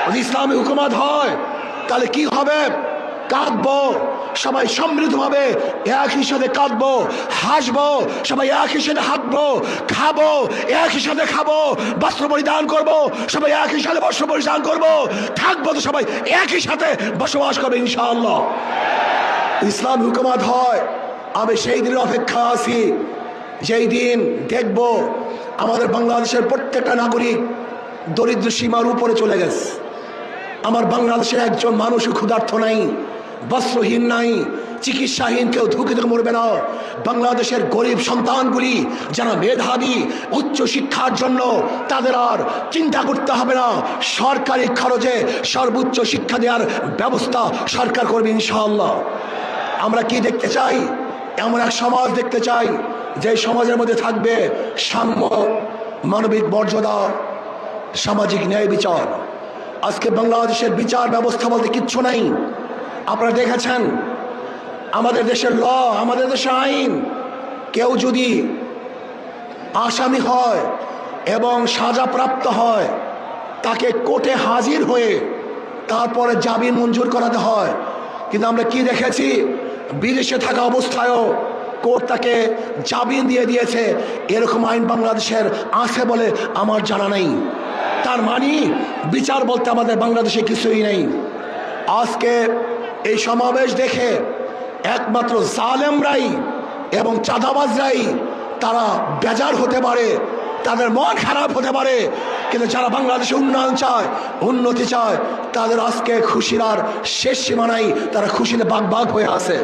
যদি ইসলামী হুকুমত হয় তাহলে কি হবে? কাঁদবো সবাই সমৃদ্ধভাবে, একই সাথে কাঁদবো, হাসবো সবাই, একই সাথে হাঁটবো, খাবো একই সাথে খাবো, বস্ত্র পরিধান করবো সবাই, একই সাথে বস্ত্র পরিধান করবো, থাকবো তো সবাই একই সাথে বসবাস করবে ইনশাআল্লাহ। ইসলাম হুকুমত হয়, আমি সেই দিনের অপেক্ষা আছি যেই দিন দেখব আমাদের বাংলাদেশের প্রত্যেকটা নাগরিক দরিদ্র সীমার উপরে চলে গেছে। আমার বাংলাদেশের একজন মানুষও ক্ষুধার্ত নাই, বস্ত্রহীন নাই, চিকিৎসাহীন কেউ ধুকে ধুকে মরবে না। বাংলাদেশের গরিব সন্তানগুলি যারা মেধাবী, উচ্চ শিক্ষার জন্য তাদের আর চিন্তা করতে হবে না, সরকারি খরচে সর্বোচ্চ শিক্ষা দেওয়ার ব্যবস্থা সরকার করবে ইনশাআল্লাহ। আমরা কি দেখতে চাই? এমন এক সমাজ দেখতে চাই যে সমাজের মধ্যে থাকবে সাম্য, মানবিক মর্যাদা, সামাজিক ন্যায় বিচার। আজকে বাংলাদেশের বিচার ব্যবস্থা বলতে কিচ্ছু নাই। আপনারা দেখেছেন আমাদের দেশের ল, আমাদের দেশের আইন, কেউ যদি আসামি হয় এবং সাজাপ্রাপ্ত হয় তাকে কোর্টে হাজির হয়ে তারপরে জামিন মঞ্জুর করাতে হয়। কিন্তু আমরা কি দেখেছি? বিদেশে থাকা অবস্থায়ও কোর্ট তাকে জামিন দিয়ে দিয়েছে। এরকম আইন বাংলাদেশের আছে বলে আমার জানা নেই। তার মানে বিচার বলতে আমাদের বাংলাদেশে কিছুই নেই। আজকে এই সমাবেশ দেখে একমাত্র জালেমরাই এবং চাঁদাবাজরাই তারা বেজার হতে পারে, তাদের মন খারাপ হতে পারে, কিন্তু যারা বাংলাদেশে উন্নয়ন চায়, উন্নতি চায়, তাদের আজকে খুশির আর শেষ সীমা নাই, তারা খুশিতে বাগ বাগ হয়ে আছে।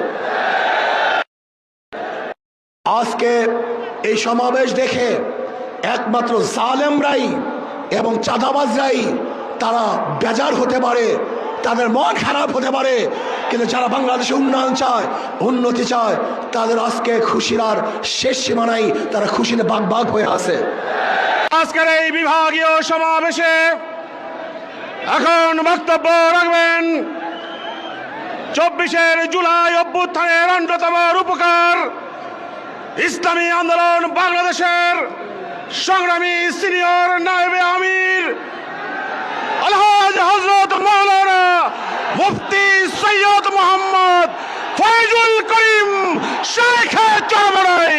আজকে এই সমাবেশ দেখে একমাত্র জালেমরাই এবং চাঁদাবাজরাই তারা বেজার হতে পারে, তাদের মন খারাপ হতে পারে, কিন্তু যারা বাংলাদেশে উন্নয়ন চায়, উন্নতি চায়, তাদের আজকে খুশির আর শেষ সীমা নাই, তারা খুশিতে বাগ বাগ হয়ে আছে। আজকের এই বিভাগীয় সমাবেশে এখন বক্তব্য রাখবেন 24 জুলাই অভ্যুত্থানের অন্যতম রূপকার, ইসলামী আন্দোলন বাংলাদেশের সংগ্রামী সিনিয়র নায়েবে আমির আলহাজ হযরত মাওলানা মুফতি সৈয়দ মোহাম্মদ ফয়জুল করিম শেখ চরমনাই।